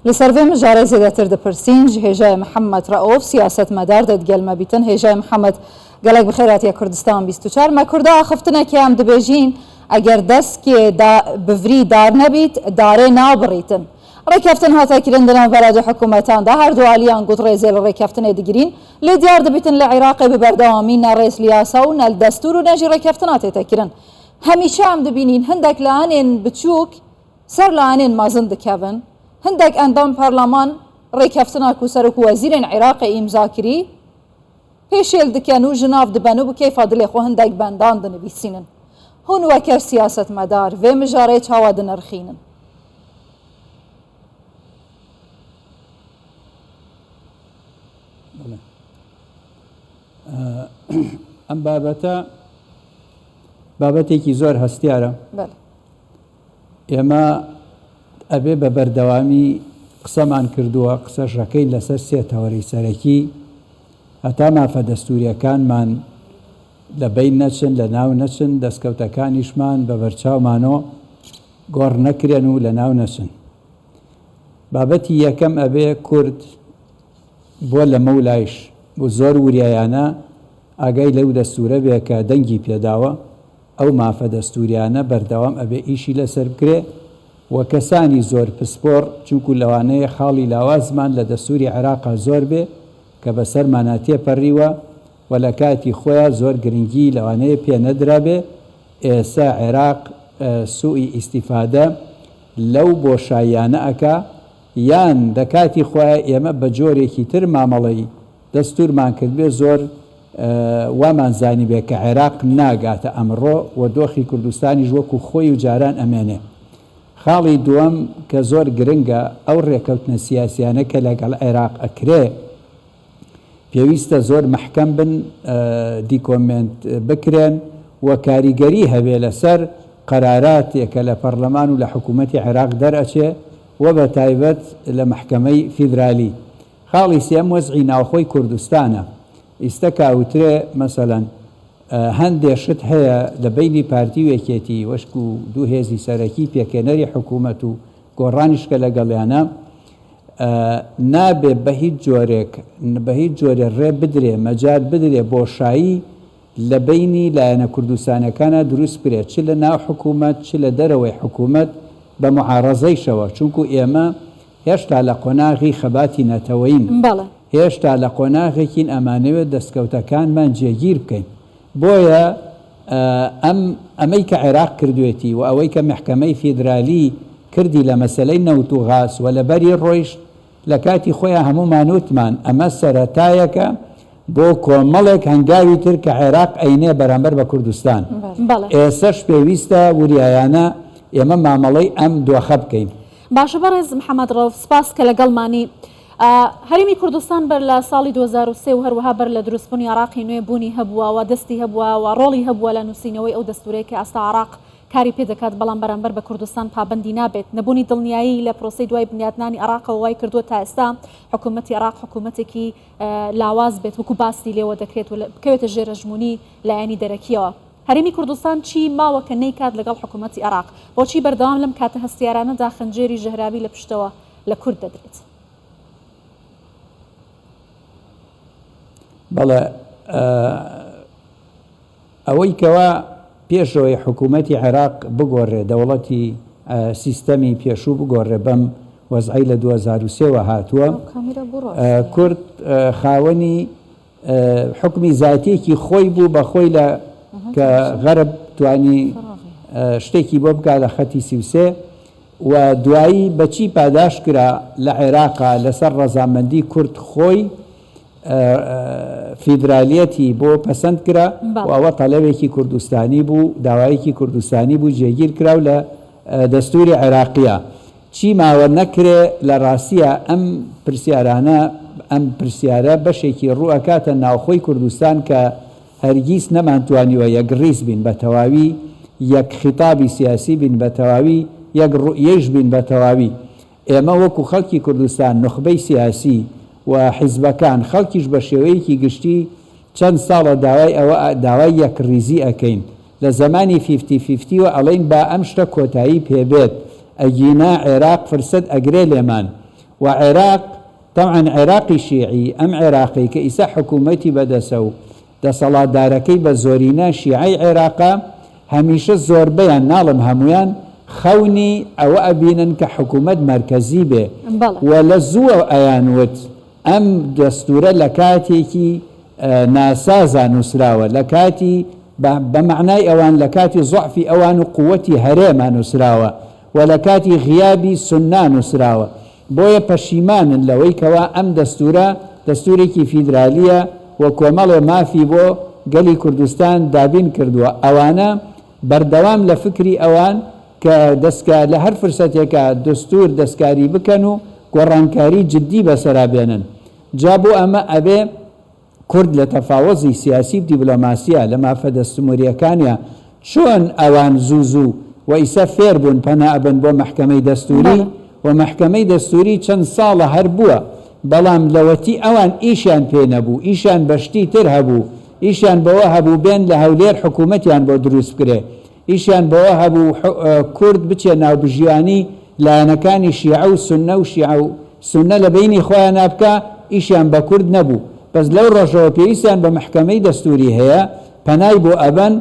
لسروی مجاری زیادتر دپرسین هجای محمد رؤوف سیاست مدار دادگل مبیتن هجای محمد گلک بخیراتی کردستان 24 ما کرده خفتنه که هم دبیجین اگر دست که بفری دار نبید داره نابریتن ڕێککەوتن هاتاکردن بەراد حکوومەتاندا هەردوو ئالیان گوتڕێ زێڵ ڕێککەوتنێ دەگرین لێ دیار دەبێتن لە عێراقی بەبەردەوامی نەڕێز لیاسا و نەل دەستور و نەژی ڕێککەوتنا تێتەکردن هەمیشە ئەم دەبینین هەندێک لە ئانێن بچووک سەر لە ئانێن مازن دەکەون هەندێک ئەندام پەرلەمان ڕێککەوتناک و سەرۆک وەزیرên عێراقی ئیمزاکری پێشێل دکەن و ژناف دەبەن و بکەیفا دلێ خۆ هەندێک بەندان دەنویسینن هون وەکەر سیاست مەدار vê mijarê çawa dinirxînin ئەم بابەتێکی زۆر هەستیارە ئێمە ئەبێ بە بەردەوامی قسەمان کردووە قسەشەکەی لەسەر سێ تەوەرەی سەرەکی هەتا مافە دەستوریەکانمان لە بین نەچن لە ناو نەچن دەستکەوتەکانیشمان بە بەرچاومانەوە گۆڕ نەکرێن و لە ناو نەچن بابەتی یەکەم ئەبێ کورد بۆ لە مەولایش بۆ زۆر وریایانە ئاگای لەو دەستورە بێ کە دەنگی پێداوە ئەو مافە دەستوریانە بەردەوام ئەبێ ئیشی لەسەر بکرێ و کەسانی زۆر پسپۆڕ چونکو لەوانەیە خاڵی لاوازمان لە دەستوری عێراقا زۆر بێ کە بەسەرمانە تێپەڕیوە و لە کاتی خۆیان زۆر گرنگی لەوانەیە پێ نەدرابێ ئێستا عێراق سوئی ئیستیفادە لەو بۆشاییانە ئەکا یان دەکاتی خۆیان ئێمە بە جۆرێکی تر مامەڵەی دەستورمان کرد بێ زۆر وامان زانی بێ کە عێراق ناگاتە ئەمڕۆ و دۆخی کوردستانیش وەکو خۆی و جاران ئەمێنێ خاڵی دووەم کە زۆر گرنگە ئەو ڕێکەوتنە سیاسیانە کە لەگەڵ عێراق ئەکرێ پێویستە زۆر محکەم بن دیکۆمنت بکرێن و کاریگەری هەبێ لەسەر قەراراتێکە لە پەرلەمان و لە حکوومەتی عێراق دەرئەچێ و بە تایبەت لە محکەمەی فیدرالی خاڵی سێم وەزعی ناوخۆی کوردستانە ئیستا کاوترێ مەسەلەن هەندێک شت هەیە لە بینی پارتی و یەکێتی وەشک و دوو هێزی سەرەکی پێکێنەری حکوومەت و گۆڕانیشکە لەگەڵیانە نابێ بە هیچ جۆرێک بە هیچ جۆرە ڕێ بدرێ مەجال بدرێ بۆشایی لە بینی لایەنە کوردستانەکانە دروست بکرێت چ لە ناو حکوومەت چ لە دەرەوەی حکوومەت بە معارەزەیشەوە چونکو ئێمە هێشتا لە قۆناغی خەباتی نەتەوەین هێشتا لە قۆناغێکین ئەمانەوێت دەستکەوتەکانمان جێگیر بکەین بۆیە ئەمەی کە عێراق کردوێتی و ئەوەی کە محکەمەی فیدرالی کردی لە مەسەلەی نەوت و غاز و لەبەری ڕۆیشت لە کاتی خۆیان هەمومان وتمان ئەمە سەرەتایەکە بۆ کۆمەڵێک هەنگاوی تر کە عێراق ئەینێ بەرامبەر بە کوردستان ئێسەش پێویستە وریایانە ئێمە مامەڵەی ئەم دۆخە بکەین. باشە بەڕێز محەممەد ڕەوف سپاس کە لەگەڵمانی هەرمی کوردستان بەر لە ساڵی 2023 و هەروەها بەر لە دروستبوونی عراقی نوێ بوونی هەبووە و دەستی هەبووە و ڕۆڵی هەبووە لە نووسینەوەی ئەو دەستورەیە کە ئاستا عراق کاری پێ دەکات بەڵام بەرامبەر بە کوردستان پابندی نابێت نەبوونی دڵنیایی لە پرۆسی دوای بنیاتنانی عراقەوە وای کردووە تا ئێستا حکوومەتی عراق حکوومەتێکی لاواز بێت وەکو باسی لێوە دەکرێت و بکەوێتە ژێرەژمونی لایەنی دەرەکیەوە هەرێمی کوردستان چی ماوە کە نەیکات لەگەڵ حکوومەتی عراق بۆچی بەردەوام لەم کاتە هەستیارانەدا خەنجێری ژەهراوی لە پشتەوە لە کورد دەدرێت؟ بەڵێ ئەوەی کەوا پێشەوەی حکوومەتی عێراق بگۆڕێ دەوڵەتی سیستەمی پێشوو بگۆڕێ بەم وەزعی لە 2023 هاتووە کورد خاوەنی حکمی زاتیەکی خۆی بوو بە خۆی لە کە غەرب توانی شتێکی بۆ بکات لە خەتی 33 و دوایی بەچی پاداش کرا لە عێراقا لەسەر ڕەزامەندی کورد خۆی فیدرالیەتی بۆ پەسەند کرا و ئەوە تەلەوێکی کوردستانی بوو داوایەکی کوردستانی بوو جێگیر کراو لە دەستوری عێراقیە چی ماوە نەکرێ لە ڕاستیە ئەم پرسیارانە ئەم پرسیارە بەشێکی ڕوئەکاتە ناوخۆی کوردستان کە هەرگیز نەمانتوانیوە یەک ڕیز بین بە تەواوی یەک خیتابی سیاسی بین بە تەواوی یەک ڕوئیەش بین بە تەواوی ئێمە وەکو خەڵکی کوردستان نخبەی سیاسی و حیزبەکان خەڵکیش بە شێوەیەکی گشتی چەند ساڵە داوای یەک ڕیزی ئەکەین لە زمانی 50-50 و ئەڵێن با ئەم شتە کۆتایی پێبێت ئەگینا عێراق فرسەت ئەگرێ لێمان وعراق طبعا عراقي شيعي أم عراقي كإسا حكومتي بدسو دصلاة داركي بزورينا شيعي عراقا هميشه زور بيان نالم همويان خوني أو أبينا كحكومة مركزي به ولزو أيانوت أم دستورة لكاتي ناسازا نسراوة لكاتي بمعنى أوان لكاتي ضعف أوان قوتي هريما نسراوة ولكاتي غيابي سنة نسراوة بويا بشيمان لوي كوا أم دستوري كي فيدرالية وكومالو ما في بو قالي كردستان دابين كردوا أوانا بردوام لفكري أوان كدسكا لهر فرصتك دستور دسكاري بكنو ورانكاري جدي بسرابينا جابوا أما أبي كرد لتفاوضي سياسي بدبلوماسية لما فدستموريا كانيا شون أوان زوزو وإسا فيربون بنا أبن بو محكمة دستوري ومحكمة دستوري چند صالة هربوا بلام لوتي أوان إيشان بينبو إيشان بشتي ترهبو إيشان بوهبو بين لهولير حكومتيان بو دروس بكري إيشان بوهبو كرد بچينا وبجياني لانكاني شيعة وسنة وشيعة سنة لبيني خويا نابكا إيشان بكرد نبو بس لو رجعوا بيسان بمحكمة دستوري هي بنايبو أبن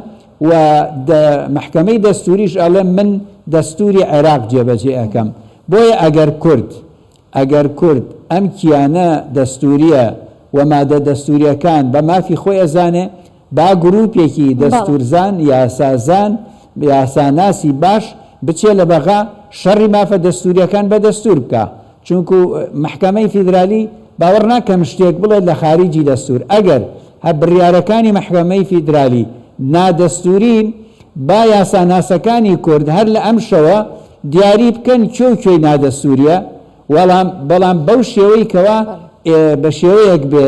ومحكمة دستوري شغالة من دستوري عراق جيبجي أكم بويا أجر كرد أم كيانا دستورية ومادة دستورية كان بما في خويا زانه با جروب يكي دستور زان يا سازان يا ساناسي باش بتشي لبغا شر ما في دستورية كان بدستور بكا چونكو محكمة فيدرالي باورنا كمشتيك بلا لخارجي دستور أجر هبرياركاني محكمة فيدرالي نا دستورين با يا ساناسكاني كرد هر لأمشوا دياري بكن چو نا دستورية بەڵام بەو شێوەی کەوا بە شێوەیەک بێ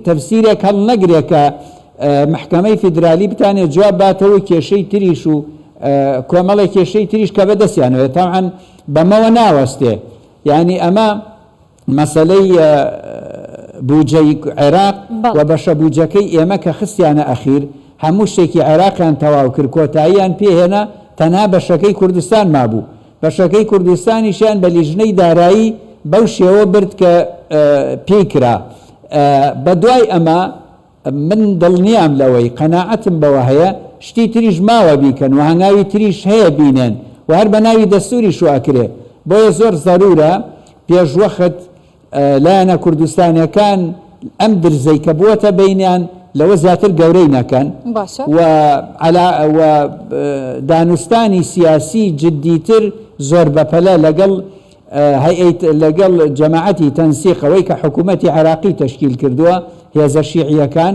تەفسیرێک هەڵ نەگرێ کە محکەمەی فیدرالی بتانێت جواب باتەوە کێشەی تریش و کۆمەڵی کێشەی تریش کە بەدەستیانەوێت تاوان بەمەوە ناوەستێ یعنی ئەمە مەسەلەی بوجەی عێراق و بەشە بوجەکەی ئێمە کە خستیانە ئەخیر هەموو شتێکی عێراقیان تەواو کرد کۆتاییان پێهێنا تەنها بەشەکەی کوردستان مابوو بەشەکەی کوردستانیشیان بە لیژنەی دارایی بەو شێوە برد کە پێیکرا بەدوای ئەمە من دڵنیام لەوەی قەناعەتم بەوە هەیە شتی تریش ماوە بیکەن و هەنگاوی تریش هەیە بینێن و هەر بە ناوی دەستوری شواکرێ بۆیە زۆر زەرورە پێشوەخت لایەنە کوردستانیەکان ئەم درزەی کە بووەتە بینیان لەوە زیاتر گەورەی نەکەن و دانوستانی سیاسی جدیتر زۆر بەپەلە لەگەڵ جەماعەتی تەنسیقەوەی کە حکوومەتی عێراقی تەشکیل کردووە هێزە شیعیەکان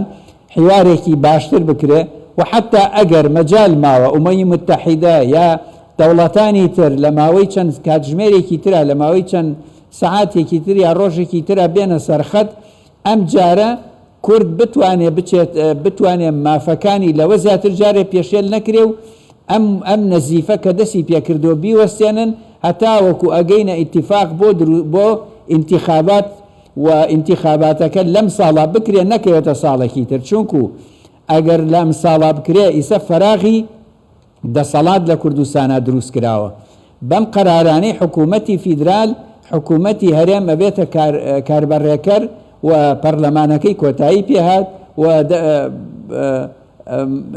حیوارێکی باشتر بکرێ و حتا ئەگەر مەجال ماوە ئومەی متحیدە یا دەوڵەتانی تر لە ماوەی چەند کاتژمێرێکی ترە لە ماوەی چەند سەعاتێکی تر یا ڕۆژێکی ترە بێنە سەرخەت ئەم جارە کورد بتوانێ مافەکانی لەوە زیاتر جارێ پێشێل نەکرێ و ئەم نەزیفە کە دەستی پێکردو بیوەستێنن هەتا وەکو ئەگەینە ئیتیفاق بۆ ئینتیخابات و ئینتیخاباتەکە لەم ساڵا بکرێ نەکەوێتە ساڵێکی تر چونکو ئەگەر لەم ساڵا بکرێ ئیسە فەراغی دەسەڵات لە کوردستانە دروست کراوە بەم قەرارانەی حکوومەتی فیدرال حکوومەتی هەرێم ئەبێتە کاربەڕێکەر و پەرلەمانەکەی کۆتایی پێهات و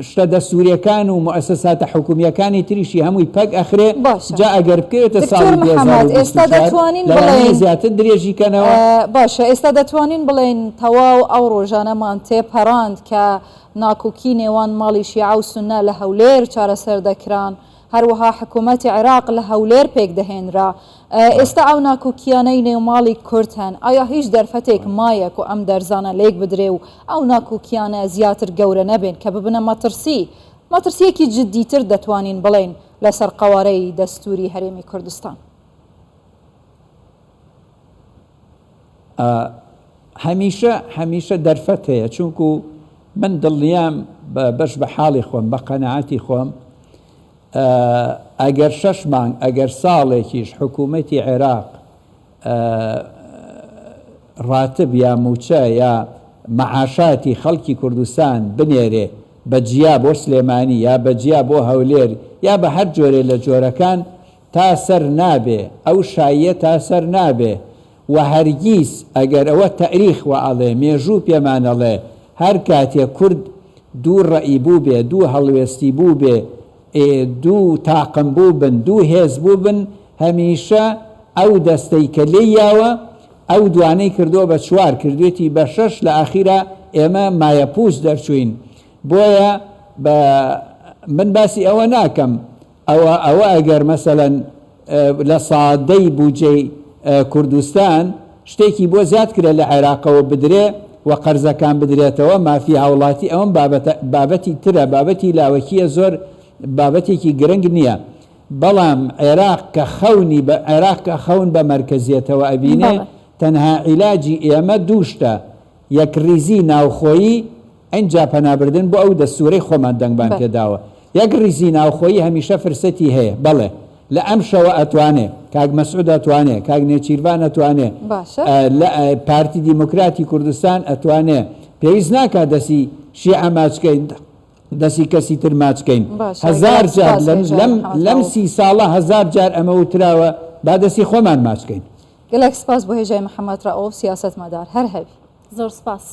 شتە دەستوریەکان و مؤسساتە حکومیەکانی تریشی هەمووی پەک ئەخرێ جا ئەگەر بکەوێتە ساڵی 2024 زیاتر درێژی کەنەوە باشە ئێستا دەتوانین بڵێن تەواو ئەو ڕۆژانەمان تێپەڕاند کە ناکۆکی نێوان ماڵی شیعە و سونە لە هەولێر چارەسەر دەکران هەروەها حکوومەتی عێراق لە هەولێر پێک دەهێنرا ئێستا ئەو ناکۆکیانەی نێوماڵی کورد هەن ئایا هیچ دەرفەتێک مایەک و ئەم دەرزانە لێک بدرێ و ئەو ناکۆکیانە زیاتر گەورە نەبێن کە ببنە مەترسیەکی جدیتر دەتوانین بڵێن لەسەر قەوارەی دەستوری هەرێمی کوردستان هەمیشە دەرفەت هەیە چونکو من دڵنیام بەش بە حاڵی خۆم بە قەنەعەتی خۆم ئەگەر 6 مانگ ئەگەر ساڵێکیش حکوومەتی عێراق ڕاتب یا موچە یا مەعاشاتی خەڵکی کوردستان بنێرێ بەجیا بۆ سلێمانی یا بەجیا بۆ هەولێر یا بە هەر جۆرێ لە جۆرەکان تا سەر نابێ ئەو شایە تا سەر نابێ و هەرگیز ئەگەر ئەوە تەریخ و ئەڵێ مێژوو پێمانەڵێ هەر کاتێک کورد دوو ڕەئی بوو بێ، دوو هەڵوێستی بوو بێ، دوو تاقم بوو بن، دوو هێز بوو بن، هەمیشە ئەو دەستەی کە لێیاوە ئەو دوانەی کردووە بە 4 کردوێتی بە 6 لە ئاخیرا ئێمە مایەپووس دەرچوین. بۆیە من باسی ئەوە ناکەم ئەوە ئەگەر مەسەلەن لە سادەی بودجەی کوردستان شتێکی بۆ زیاد کرێ لە عێراقەوە بدرێ و قەرزەکان بدرێتەوە مافی هاوڵاتی ئەوم بابەتی ترە، بابەتی لاوەکیە، زۆر بابەتێکی گرنگ نییە. بەڵام عێراق کە خەون بە مەرکزیەتەوە ئەبینێ تەنها عیلاجی ئێمە دووشتە، یەک ریزی ناوخۆیی ئەنجا پەنابردن بۆ ئەو دەستوورەی خۆمان دەنگبان پێداوە. یەک ریزی ناوخۆیی هەمیشە فرسەتی هەیە، بەڵێ لە ئەم شەوە ئەتوانێ کاک مەسعود ئەتوانێ، کاک نێچیروان ئەتوانێ، پارتی دیموکراتی کوردستان ئەتوانێ، پێویست ناکات دەسی شیعە ماچکەین، دەسی کەسی تر ماچکەین. 1000 جار لەم 30 ساڵە 1000 جار ئەمە وتراوە با دەسی خۆمان ماچکەین. گەلێک سپاس بۆ هێژای محەممەد ڕەئۆف سیاسەتمەدار هەر هەبی. زۆر سپاس.